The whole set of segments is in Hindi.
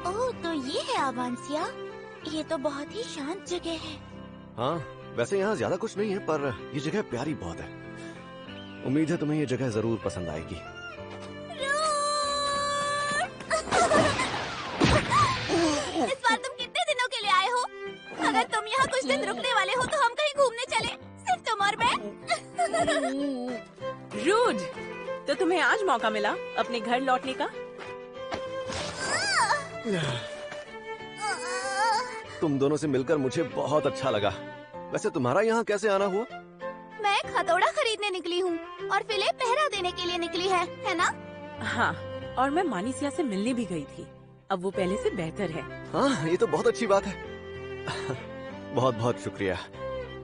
ओह, तो ये है आवांसिया। ये तो बहुत ही शांत जगह है। हाँ, वैसे यहाँ ज्यादा कुछ नहीं है, पर ये जगह प्यारी बहुत है। उम्मीद है तुम्हें ये जगह जरूर पसंद आएगी। इस बार तुम कितने दिनों के लिए आए हो? अगर तुम यहाँ कुछ दिन रुकने वाले हो तो हम कहीं घूमने चले, सिर्फ तुम और मैं। रूड, तो तुम्हें आज मौका मिला अपने घर लौटने का। तुम दोनों से मिलकर मुझे बहुत अच्छा लगा। वैसे तुम्हारा यहाँ कैसे आना हुआ? मैं एक हथौड़ा खरीदने निकली हूँ और फिले पहरा देने के लिए निकली है ना? हाँ, और मैं मानिसिया से मिलने भी गई थी। अब वो पहले से बेहतर है। हाँ, ये तो बहुत अच्छी बात है। बहुत बहुत शुक्रिया।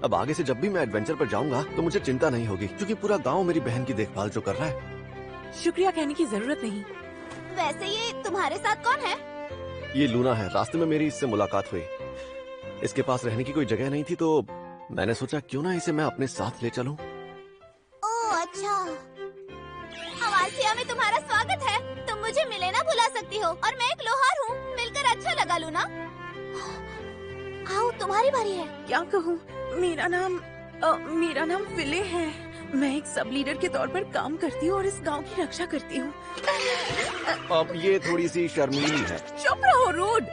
अब आगे से जब भी मैं एडवेंचर पर जाऊंगा तो मुझे चिंता नहीं होगी, क्योंकि पूरा गांव मेरी बहन की देखभाल जो कर रहा है। शुक्रिया कहने की जरूरत नहीं। वैसे ये तुम्हारे साथ कौन है? ये लूना है। रास्ते में मेरी इससे मुलाकात हुई। इसके पास रहने की कोई जगह नहीं थी, तो मैंने सोचा क्यों ना इसे मैं अपने साथ ले चलूं। ओह अच्छा। आवांसिया में तुम्हारा स्वागत है। तुम मुझे मिले ना भुला सकती हो, और मैं एक लोहार हूँ। मिलकर अच्छा लगा लूना। आओ, तुम्हारी बारी है। क्या कहूँ, मेरा नाम फिले है। मैं एक सब लीडर के तौर पर काम करती हूँ और इस गांव की रक्षा करती हूँ। अब ये थोड़ी सी शर्मीली है। चुप रहो रूड।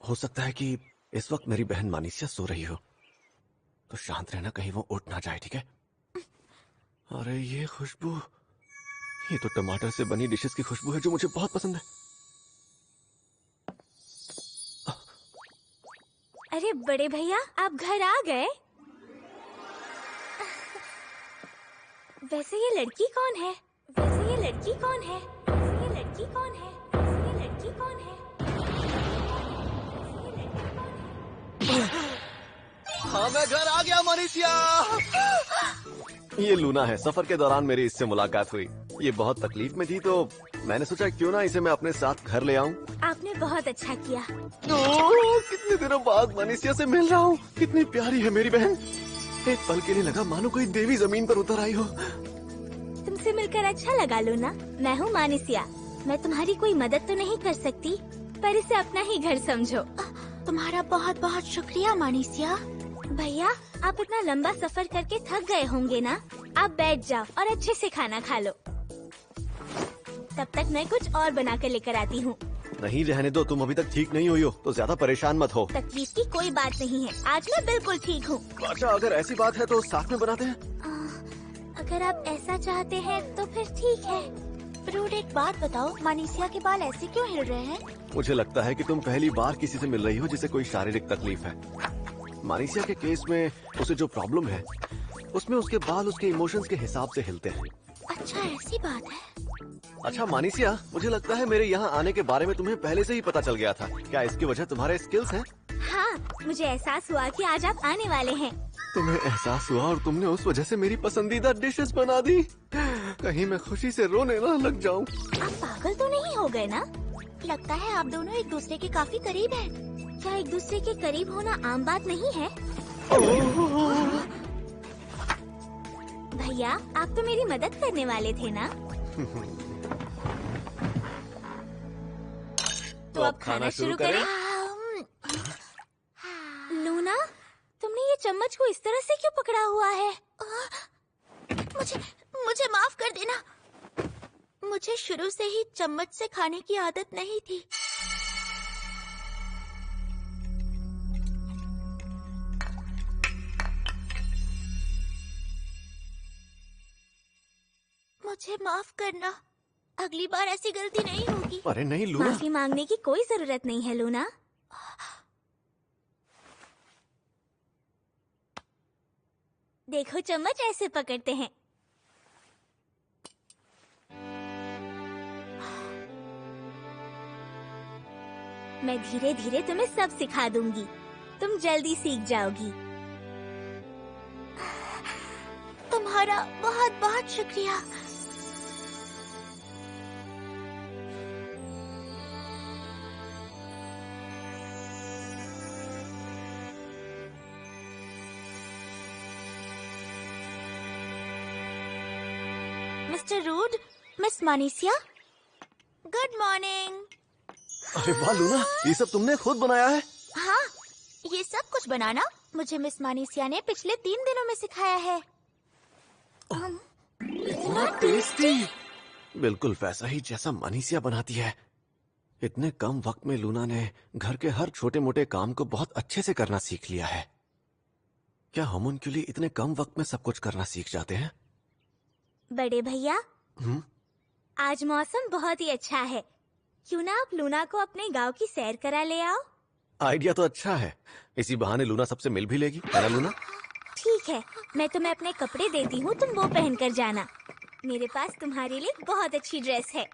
हो सकता है कि इस वक्त मेरी बहन मानिसिया सो रही हो, तो शांत रहना, कहीं वो उठ ना जाए। ठीक है? अरे ये खुशबू, ये तो टमाटर से बनी डिशेस की खुशबू है जो मुझे बहुत पसंद है। अरे बड़े भैया, आप घर आ गए? वैसे ये लड़की कौन है? वैसे ये लड़की कौन है? वैसे ये लड़की कौन है? वैसे ये लड़की कौन है? हाँ, मैं घर आ गया मानिसिया। ये लूना है। सफर के दौरान मेरी इससे मुलाकात हुई। ये बहुत तकलीफ में थी, तो मैंने सोचा क्यों ना इसे मैं अपने साथ घर ले आऊं। आपने बहुत अच्छा किया। कितने दिनों बाद मानिसिया से मिल रहा हूँ। कितनी प्यारी है मेरी बहन। एक पल के लिए लगा मानो कोई देवी जमीन पर उतर आई हो। तुमसे मिलकर अच्छा लगा लूना। मैं हूँ मानिसिया। मैं तुम्हारी कोई मदद तो नहीं कर सकती, पर इसे अपना ही घर समझो। तुम्हारा बहुत बहुत शुक्रिया मानिसिया। भैया, आप इतना लंबा सफर करके थक गए होंगे ना? आप बैठ जाओ और अच्छे से खाना खा लो। तब तक मैं कुछ और बना कर लेकर आती हूँ। नहीं, रहने दो। तुम अभी तक ठीक नहीं हुई हो, तो ज्यादा परेशान मत हो। तकलीफ की कोई बात नहीं है। आज मैं बिल्कुल ठीक हूँ। अच्छा, अगर ऐसी बात है तो साथ में बनाते हैं। अगर आप ऐसा चाहते हैं तो फिर ठीक है। रूड, एक बात बताओ, मानिसिया के बाल ऐसे क्यों हिल रहे हैं? मुझे लगता है कि तुम पहली बार किसी से मिल रही हो जिसे कोई शारीरिक तकलीफ है। मानिसिया के केस में उसे जो प्रॉब्लम है, उसमें उसके बाल उसके इमोशंस के हिसाब से हिलते हैं। अच्छा, ऐसी बात है। अच्छा मानिसिया, मुझे लगता है मेरे यहाँ आने के बारे में तुम्हें पहले से ही पता चल गया था। क्या इसकी वजह तुम्हारे स्किल्स हैं? हाँ, मुझे एहसास हुआ कि आज आप आने वाले हैं। तुम्हें एहसास हुआ और तुमने उस वजह से मेरी पसंदीदा डिशेस बना दी। कहीं मैं खुशी से रोने ना लग जाऊं। आप पागल तो नहीं हो गए ना? लगता है आप दोनों एक दूसरे के काफी करीब हैं। क्या एक दूसरे के करीब होना आम बात नहीं है? भैया, आप तो मेरी मदद करने वाले थे ना? तो अब खाना शुरू करें? लूना, तुमने ये चम्मच को इस तरह से क्यों पकड़ा हुआ है? मुझे माफ कर देना। मुझे शुरू से ही चम्मच से खाने की आदत नहीं थी। मुझे माफ करना। अगली बार ऐसी गलती नहीं होगी। अरे नहीं लूना। माफी मांगने की कोई जरूरत नहीं है लूना। देखो चम्मच ऐसे पकड़ते हैं। मैं धीरे धीरे तुम्हें सब सिखा दूंगी। तुम जल्दी सीख जाओगी। तुम्हारा बहुत बहुत शुक्रिया। मिस्टर रूड, मिस मानीसिया, गुड मॉर्निंग। अरे वाह लूना, ये सब तुमने खुद बनाया है? हाँ, ये सब कुछ बनाना मुझे मिस मानीसिया ने पिछले 3 दिनों में सिखाया है। इतना टेस्टी, बिल्कुल वैसा ही जैसा मानीसिया बनाती है। इतने कम वक्त में लूना ने घर के हर छोटे मोटे काम को बहुत अच्छे से करना सीख लिया है। क्या होमुन्कुली इतने कम वक्त में सब कुछ करना सीख जाते हैं? बड़े भैया, आज मौसम बहुत ही अच्छा है। क्यों ना आप लूना को अपने गांव की सैर करा ले आओ? आइडिया तो अच्छा है। इसी बहाने लूना सबसे मिल भी लेगी, है ना लूना? ठीक है, मैं तुम्हें अपने कपड़े देती हूँ, तुम वो पहन कर जाना। मेरे पास तुम्हारे लिए बहुत अच्छी ड्रेस है।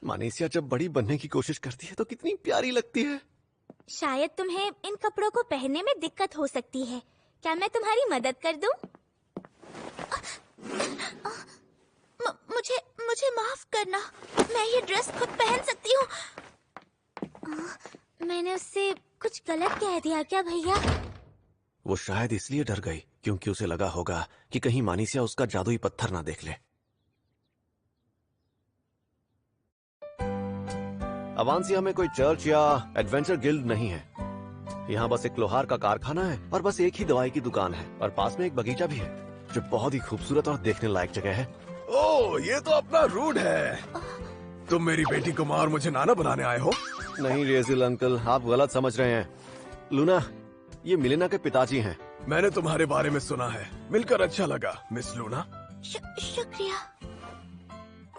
मानीसिया जब बड़ी बनने की कोशिश करती है तो कितनी प्यारी लगती है। शायद तुम्हें इन कपड़ों को पहनने में दिक्कत हो सकती है। क्या मैं तुम्हारी मदद कर दूं? मुझे माफ करना, मैं ये ड्रेस खुद पहन सकती हूँ। मैंने उससे कुछ गलत कह दिया क्या भैया? वो शायद इसलिए डर गई क्योंकि उसे लगा होगा कि कहीं मानीसिया उसका जादुई पत्थर ना देख ले। अवांसिया में कोई चर्च या एडवेंचर गिल्ड नहीं है। यहाँ बस एक लोहार का कारखाना है और बस एक ही दवाई की दुकान है और पास में एक बगीचा भी है जो बहुत ही खूबसूरत और देखने लायक जगह है। ओह, ये तो अपना रूड है। तुम मेरी बेटी को माँ और मुझे नाना बनाने आए हो? नहीं रेजिल अंकल, आप गलत समझ रहे हैं। लूना, ये मिलेना के पिताजी हैं। मैंने तुम्हारे बारे में सुना है, मिलकर अच्छा लगा मिस लूना। शुक्रिया।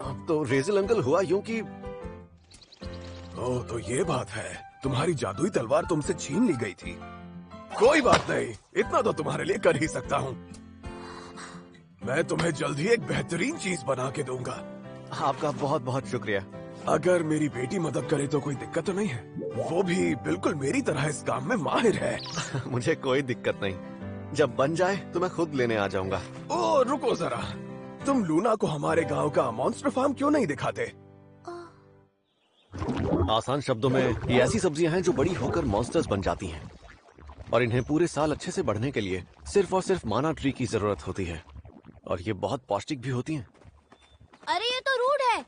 अब तो रेजिल अंकल हुआ यूं कि ओह, तो ये बात है, तुम्हारी जादुई तलवार तुमसे छीन ली गई थी। कोई बात नहीं, इतना तो तुम्हारे लिए कर ही सकता हूँ। मैं तुम्हें जल्द ही एक बेहतरीन चीज बना के दूंगा। आपका बहुत बहुत शुक्रिया। अगर मेरी बेटी मदद करे तो कोई दिक्कत तो नहीं है? वो भी बिल्कुल मेरी तरह इस काम में माहिर है। मुझे कोई दिक्कत नहीं, जब बन जाए तो मैं खुद लेने आ जाऊंगा। ओह, रुको जरा, तुम लूना को हमारे गांव का मॉन्स्टर फार्म क्यों नहीं दिखाते? आसान शब्दों में, ये ऐसी सब्जियां हैं जो बड़ी होकर मॉन्स्टर्स बन जाती हैं और इन्हें पूरे साल अच्छे से बढ़ने के लिए सिर्फ और सिर्फ माना ट्री की जरूरत होती है और ये बहुत पौष्टिक भी होती हैं। अरे ये तो रूड है।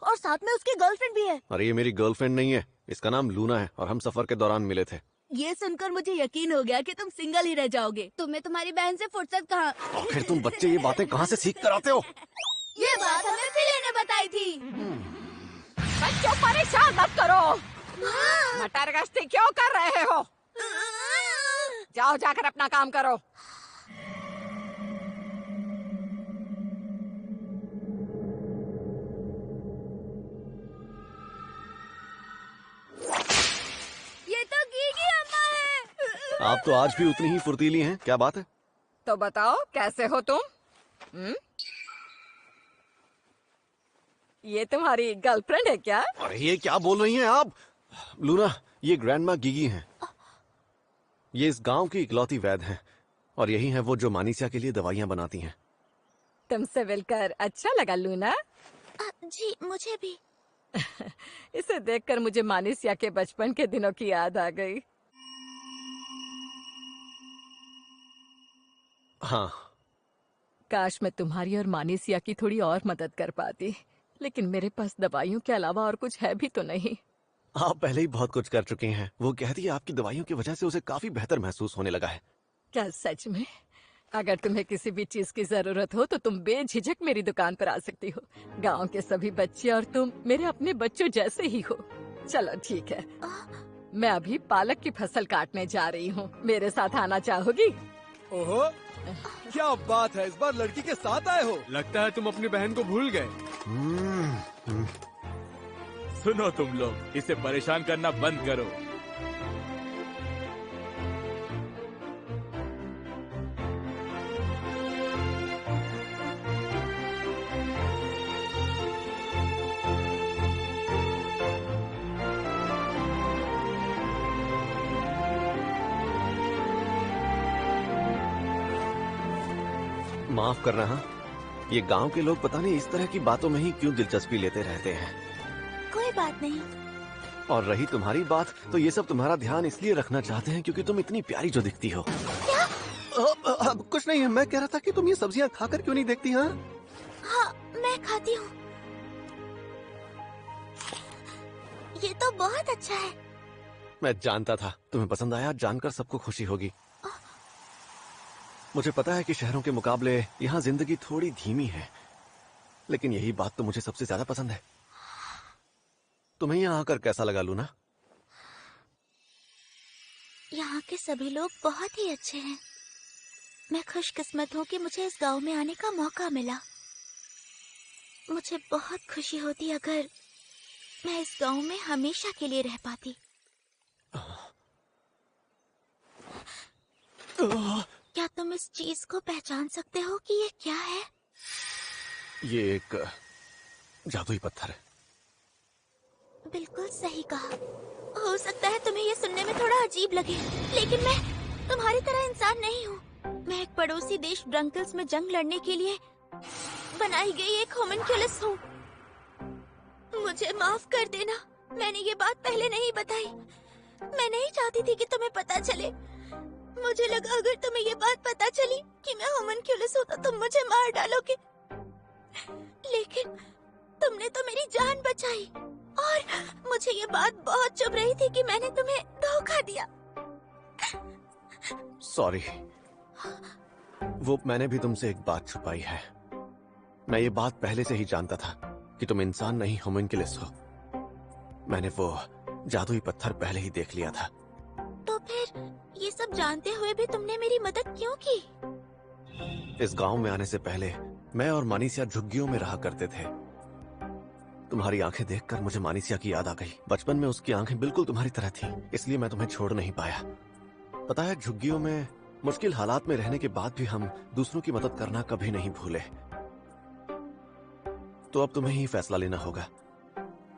और साथ में उसकी गर्लफ्रेंड भी है। अरे ये मेरी गर्लफ्रेंड नहीं है, इसका नाम लूना है और हम सफर के दौरान मिले थे। ये सुनकर मुझे यकीन हो गया कि तुम सिंगल ही रह जाओगे। तुम्हें तुम्हारी बहन से फुर्सत कहाँ? आखिर तुम बच्चे ये बातें कहाँ से सीख कर आते हो? ये बात हमें फिले ने बताई थी। बच्चों परेशान मत करो। मटर गश्ती क्यों कर रहे हो? जाओ जाकर अपना काम करो। ये तो गीगी अम्मा है। आप तो आज भी उतनी ही फुर्तीली हैं, क्या बात है? तो बताओ कैसे हो तुम? ये तुम्हारी गर्लफ्रेंड है क्या? अरे ये क्या बोल रही हैं आप? लूना, ये ग्रैंडमा गिगी हैं। ये इस गांव की इकलौती वैद्य हैं और यही हैं वो जो मानीसिया के लिए दवाइयां बनाती हैं। तुमसे मिलकर अच्छा लगा लूना। जी मुझे भी। इसे देखकर मुझे मानीसिया के बचपन के दिनों की याद आ गई। हाँ, काश मैं तुम्हारी और मानीसिया की थोड़ी और मदद कर पाती, लेकिन मेरे पास दवाइयों के अलावा और कुछ है भी तो नहीं। आप पहले ही बहुत कुछ कर चुके हैं। वो कहती है आपकी दवाइयों की वजह से उसे काफी बेहतर महसूस होने लगा है। क्या सच में? अगर तुम्हें किसी भी चीज की जरूरत हो तो तुम बेझिझक मेरी दुकान पर आ सकती हो। गांव के सभी बच्चे और तुम मेरे अपने बच्चों जैसे ही हो। चलो ठीक है, मैं अभी पालक की फसल काटने जा रही हूँ। मेरे साथ आना चाहोगी? ओहो, क्या बात है, इस बार लड़की के साथ आए हो। लगता है तुम अपनी बहन को भूल गए। सुनो तुम लोग, इसे परेशान करना बंद करो। माफ करना। हाँ, ये गांव के लोग पता नहीं इस तरह की बातों में ही क्यों दिलचस्पी लेते रहते हैं। कोई बात नहीं। और रही तुम्हारी बात, तो ये सब तुम्हारा ध्यान इसलिए रखना चाहते हैं क्योंकि तुम इतनी प्यारी जो दिखती हो। क्या? कुछ नहीं है, मैं कह रहा था कि तुम ये सब्जियां खाकर क्यों नहीं देखती? हाँ हाँ, मैं खाती हूँ। ये तो बहुत अच्छा है। मैं जानता था तुम्हें पसंद आया। जानकर सबको खुशी होगी। मुझे पता है कि शहरों के मुकाबले यहाँ जिंदगी थोड़ी धीमी है, लेकिन यही बात तो मुझे सबसे ज्यादा पसंद है। तुम्हें यहाँ आकर कैसा लगा लूना? यहाँ के सभी लोग बहुत ही अच्छे हैं। मैं खुशकिस्मत हूँ कि मुझे इस गांव में आने का मौका मिला। मुझे बहुत खुशी होती अगर मैं इस गांव में हमेशा के लिए रह पाती। क्या तुम इस चीज को पहचान सकते हो कि ये क्या है? ये एक जादुई पत्थर है। बिल्कुल सही कहा। हो सकता है तुम्हें ये सुनने में थोड़ा अजीब लगे, लेकिन मैं तुम्हारी तरह इंसान नहीं हूँ। मैं एक पड़ोसी देश ब्रंकल्स में जंग लड़ने के लिए बनाई गई एक होमनक्यूलस हूँ। मुझे माफ कर देना, मैंने ये बात पहले नहीं बताई। मैं नहीं चाहती थी कि तुम्हें पता चले। मुझे लगा अगर तुम्हें ये बात पता चली कि मैं होमनक्यूलस हूँ तो तुम मुझे मार डालोगे, लेकिन तुमने तो मेरी जान बचाई। और मुझे ये बात बहुत चुभ रही थी कि मैंने तुम्हें धोखा दिया। सॉरी, वो मैंने भी तुमसे एक बात छुपाई है। मैं ये बात पहले से ही जानता था कि तुम इंसान नहीं होमनक्यूलस हो। मैंने वो जादुई पत्थर पहले ही देख लिया था। तो फिर ये सब जानते हुए भी तुमने मेरी मदद क्यों की? इस गांव में आने से पहले मैं और मानीसिया झुग्गियों में रहा करते थे। तुम्हारी आंखें देखकर मुझे मानीसिया की याद आ गई। बचपन में उसकी आंखें बिल्कुल तुम्हारी तरह थीं, इसलिए मैं तुम्हें छोड़ नहीं पाया। पता है, झुग्गियों में मुश्किल हालात में रहने के बाद भी हम दूसरों की मदद करना कभी नहीं भूले। तो अब तुम्हें ही फैसला लेना होगा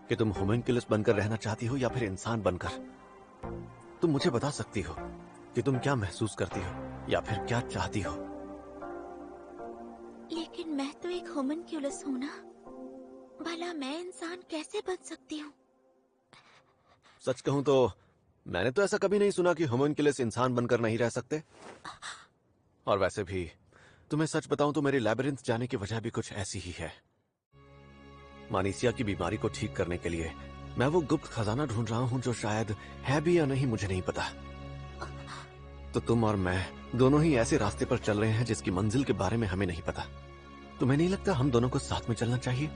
कि तुम होमनक्यूलस बनकर रहना चाहती हो या फिर इंसान बनकर। तुम मुझे बता सकती हो कि तुम क्या महसूस करती हो या फिर क्या चाहती हो। लेकिन मैं तो एक होमनक्यूलस हूँ ना, भला मैं इंसान कैसे बन सकती हूँ? सच कहूं तो मैंने तो ऐसा कभी नहीं सुना कि होमनक्यूलस इंसान बनकर नहीं रह सकते। और वैसे भी तुम्हें सच बताऊं तो मेरे लैबिरिंथ जाने की वजह भी कुछ ऐसी ही है। मानीसिया की बीमारी को ठीक करने के लिए मैं वो गुप्त खजाना ढूंढ रहा हूं जो शायद है भी या नहीं मुझे नहीं पता। तो तुम और मैं दोनों ही ऐसे रास्ते पर चल रहे हैं जिसकी मंजिल के बारे में हमें नहीं पता। तुम्हें नहीं लगता हम दोनों को साथ में चलना चाहिए?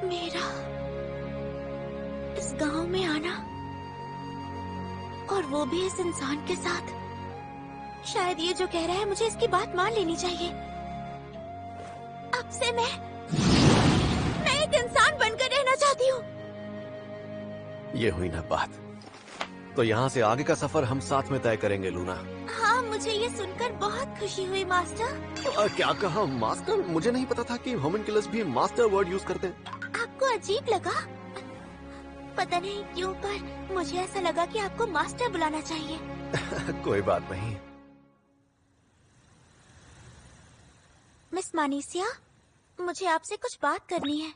मेरा इस गांव में आना, और वो भी इस इंसान के साथ। शायद ये जो कह रहा है मुझे इसकी बात मान लेनी चाहिए। अब से मैं एक इंसान बनकर रहना चाहती हूँ। ये हुई ना बात। तो यहाँ से आगे का सफर हम साथ में तय करेंगे लूना। हाँ, मुझे ये सुनकर बहुत खुशी हुई मास्टर। क्या कहा मास्टर? मुझे नहीं पता था कि होमिनकुलस भी मास्टर वर्ड यूज करते हैं। आपको अजीब लगा? पता नहीं क्यों, पर मुझे ऐसा लगा कि आपको मास्टर बुलाना चाहिए। कोई बात नहीं। मिस मानीसिया, मुझे आपसे कुछ बात करनी है।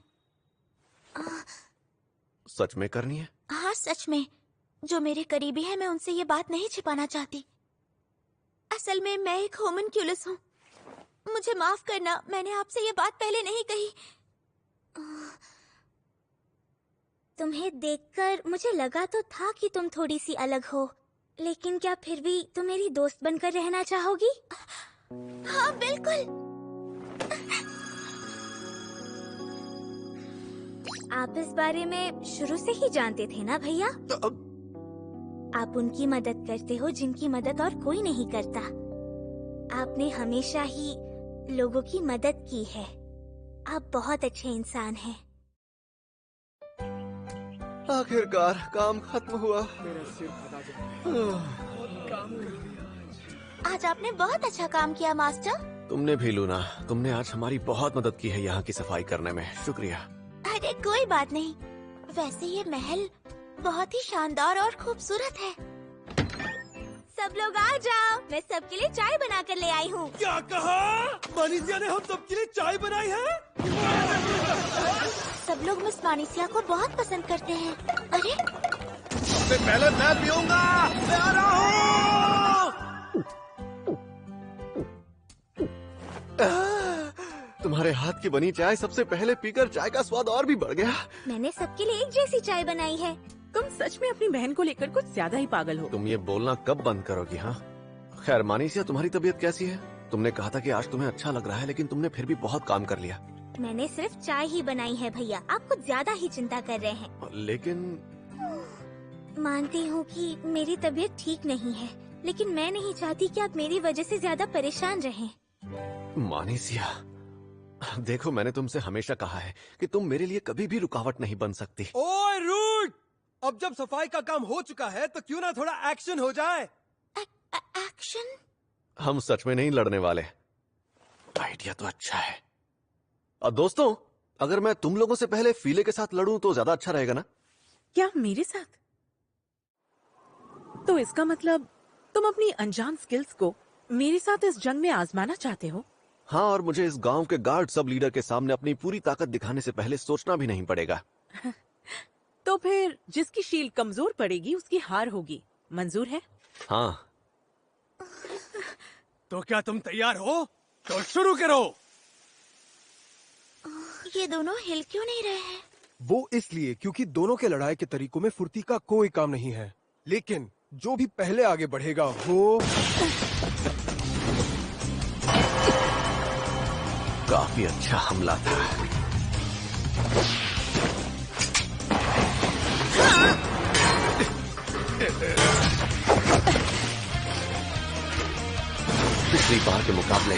सच में करनी है? हाँ, सच में। जो मेरे करीबी हैं, मैं उनसे ये बात नहीं छिपाना चाहती। असल में मैं एक होमिनक्यूलस हूँ। मुझे माफ करना, मैंने आपसे ये बात पहले नहीं कही। तुम्हें देखकर मुझे लगा तो था कि तुम थोड़ी सी अलग हो, लेकिन क्या फिर भी तुम मेरी दोस्त बनकर रहना चाहोगी? हाँ, बिल्कुल। आप इस बारे में शुरू से ही जानते थे ना भैया? आप उनकी मदद करते हो जिनकी मदद और कोई नहीं करता। आपने हमेशा ही लोगों की मदद की है। आप बहुत अच्छे इंसान हैं। आखिरकार काम खत्म हुआ। आज आपने बहुत अच्छा काम किया मास्टर। तुमने भी लूना, तुमने आज हमारी बहुत मदद की है यहाँ की सफाई करने में। शुक्रिया। अरे कोई बात नहीं। वैसे ये महल बहुत ही शानदार और खूबसूरत है। सब लोग आ जाओ, मैं सबके लिए चाय बना कर ले आई हूँ। क्या कहा? मानीसिया ने हम सबके लिए चाय बनाई है? सब लोग मिस मानीसिया को बहुत पसंद करते हैं। अरे सबसे पहले मैं पीऊंगा। मैं आ रहा हूँ। तुम्हारे हाथ की बनी चाय सबसे पहले पीकर चाय का स्वाद और भी बढ़ गया। मैंने सबके लिए एक जैसी चाय बनाई है। तुम सच में अपनी बहन को लेकर कुछ ज्यादा ही पागल हो। तुम ये बोलना कब बंद करोगी? हाँ, खैर मानीसिया, तुम्हारी तबीयत कैसी है? तुमने कहा था कि आज तुम्हें अच्छा लग रहा है, लेकिन तुमने फिर भी बहुत काम कर लिया। मैंने सिर्फ चाय ही बनाई है भैया, आप कुछ ज्यादा ही चिंता कर रहे हैं। लेकिन मानती हूँ कि मेरी तबीयत ठीक नहीं है, लेकिन मैं नहीं चाहती कि आप मेरी वजह से ज्यादा परेशान रहें। मानीसिया, देखो मैंने तुमसे हमेशा कहा है कि तुम मेरे लिए कभी भी रुकावट नहीं बन सकती। ओए रूट! अब जब सफाई का काम हो चुका है तो क्यों ना थोड़ा एक्शन हो जाए? एक्शन? हम सच में नहीं लड़ने वाले। आइडिया तो अच्छा है। और दोस्तों, अगर मैं तुम लोगों से पहले फीले के साथ लड़ूं तो ज्यादा अच्छा रहेगा ना? क्या मेरे साथ? तो इसका मतलब तुम अपनी अनजान स्किल्स को मेरे साथ इस जंग में आजमाना चाहते हो? हाँ, और मुझे इस गांव के गार्ड सब लीडर के सामने अपनी पूरी ताकत दिखाने से पहले सोचना भी नहीं पड़ेगा। तो फिर जिसकी शील्ड कमजोर पड़ेगी उसकी हार होगी। मंजूर है? हाँ। तो क्या तुम तैयार हो? तो शुरू करो। ये दोनों हिल क्यों नहीं रहे हैं? वो इसलिए क्योंकि दोनों के लड़ाई के तरीकों में फुर्ती का कोई काम नहीं है, लेकिन जो भी पहले आगे बढ़ेगा वो काफी अच्छा हमला था। पिछली बार के मुकाबले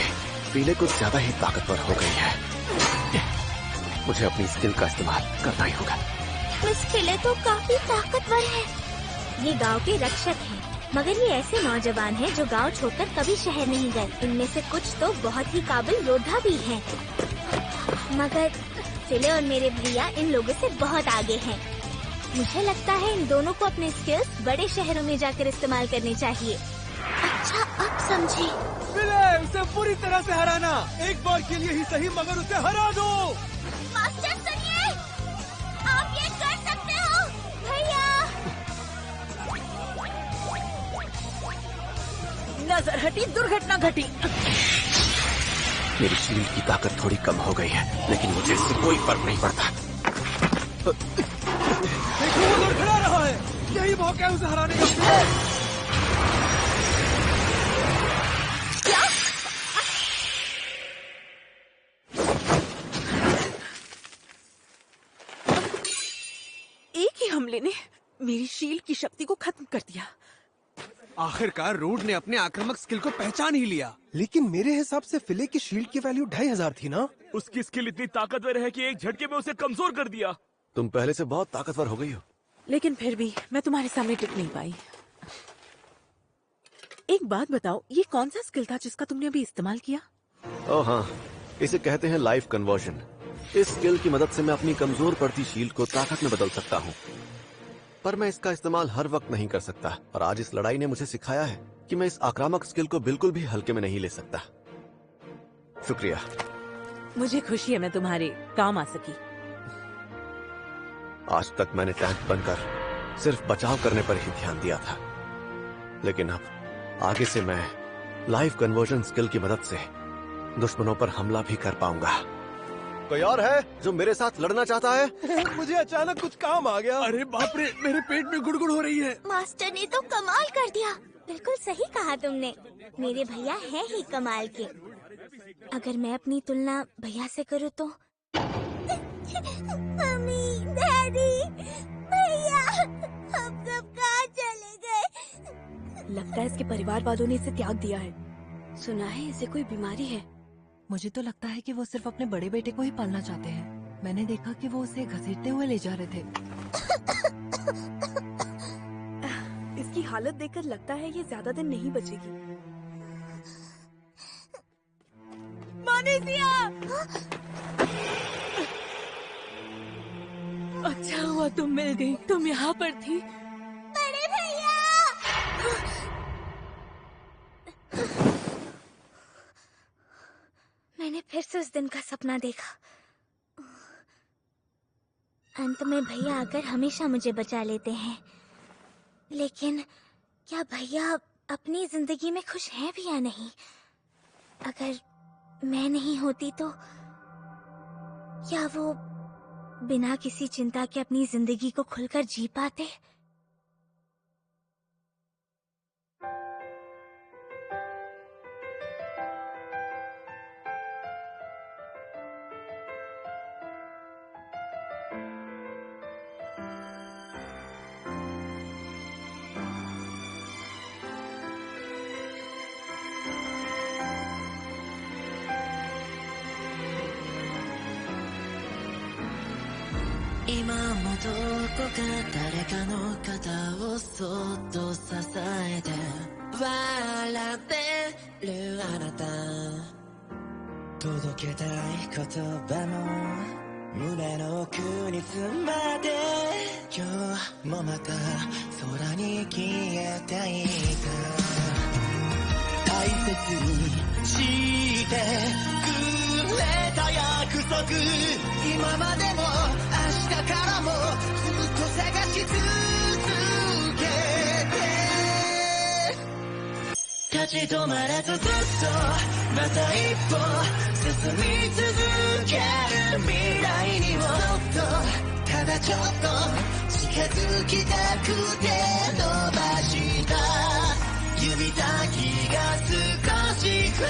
पीले कुछ ज्यादा ही ताकतवर हो गई है। मुझे अपनी स्किल का इस्तेमाल करना ही होगा। मिस फिले तो काफी ताकतवर है। ये गांव के रक्षक हैं, मगर ये ऐसे नौजवान हैं जो गांव छोड़कर कभी शहर नहीं गए। इनमें से कुछ तो बहुत ही काबिल योद्धा भी हैं, मगर फिले और मेरे भैया इन लोगों से बहुत आगे हैं। मुझे लगता है इन दोनों को अपने स्किल्स बड़े शहरों में जाकर इस्तेमाल करने चाहिए। अच्छा, अब समझी। फिले, उसे पूरी तरह से हराना। एक बार के लिए ही सही, मगर उसे हरा दो। मास्टर सुनिए, आप ये कर सकते हो भैया। नजर हटी, दुर्घटना घटी। मेरी शील्ड की ताकत थोड़ी कम हो गई है, लेकिन मुझे इससे कोई फर्क नहीं पड़ता। देखो, वो लड़खड़ा रहा है। यही मौका है उसे हराने का। एक ही हमले ने मेरी शील्ड की शक्ति को खत्म कर दिया। आखिरकार रूट ने अपने आक्रामक स्किल को पहचान ही लिया। लेकिन मेरे हिसाब से फिले की शील्ड की वैल्यू 2500 थी ना? उसकी स्किल इतनी ताकतवर है कि एक झटके में उसे कमजोर कर दिया। तुम पहले से बहुत ताकतवर हो गई हो। लेकिन फिर भी मैं तुम्हारे सामने टिक नहीं पाई। एक बात बताओ, ये कौन सा स्किल था जिसका तुमने अभी इस्तेमाल किया? ओह हाँ, इसे कहते हैं लाइफ कन्वर्जन। इस स्किल की मदद से मैं अपनी कमजोर पड़ती शील्ड को ताकत में बदल सकता हूँ, पर मैं इसका इस्तेमाल हर वक्त नहीं कर सकता। और आज इस लड़ाई ने मुझे सिखाया है कि मैं इस आक्रामक स्किल को बिल्कुल भी हल्के में नहीं ले सकता। शुक्रिया। मुझे खुशी है मैं तुम्हारे काम आ सकी। आज तक मैंने टैंक बनकर सिर्फ बचाव करने पर ही ध्यान दिया था, लेकिन अब आगे से मैं लाइफ कन्वर्जन स्किल की मदद से दुश्मनों पर हमला भी कर पाऊंगा। कोई और है जो मेरे साथ लड़ना चाहता है? मुझे अचानक कुछ काम आ गया। अरे बाप रे, मेरे पेट में गुड़गुड़ हो रही है। मास्टर ने तो कमाल कर दिया। बिल्कुल सही कहा तुमने, मेरे भैया हैं ही कमाल के। अगर मैं अपनी तुलना भैया से करूँ तो मम्मी, डैडी, भैया, हम सब कहाँ चले गए? लगता है इसके परिवार वालों ने इसे त्याग दिया है। सुना है इसे कोई बीमारी है। मुझे तो लगता है कि वो सिर्फ अपने बड़े बेटे को ही पालना चाहते हैं। मैंने देखा कि वो उसे घसीटते हुए ले जा रहे थे। इसकी हालत देखकर लगता है ये ज्यादा दिन नहीं बचेगी। मानेसिया! अच्छा हुआ तुम मिल गई। तुम यहाँ पर थी। बड़े भैया! मैंने फिर से उस दिन का सपना देखा। अंत में भैया आकर हमेशा मुझे बचा लेते हैं, लेकिन क्या भैया अपनी जिंदगी में खुश हैं भी या नहीं? अगर मैं नहीं होती तो क्या वो बिना किसी चिंता के अपनी जिंदगी को खुलकर जी पाते?今もどこか誰かの肩をそっと支えて笑ってるあなた、届けたい言葉も胸の奥に詰まって今日もまた空に消えていた。大切にしてくれた約束、今までも明日からもずっと探し続けて、立ち止まらずずっとまた一歩進み続ける未来にもそっとただちょっと近づきたくて伸ばした指先が少し震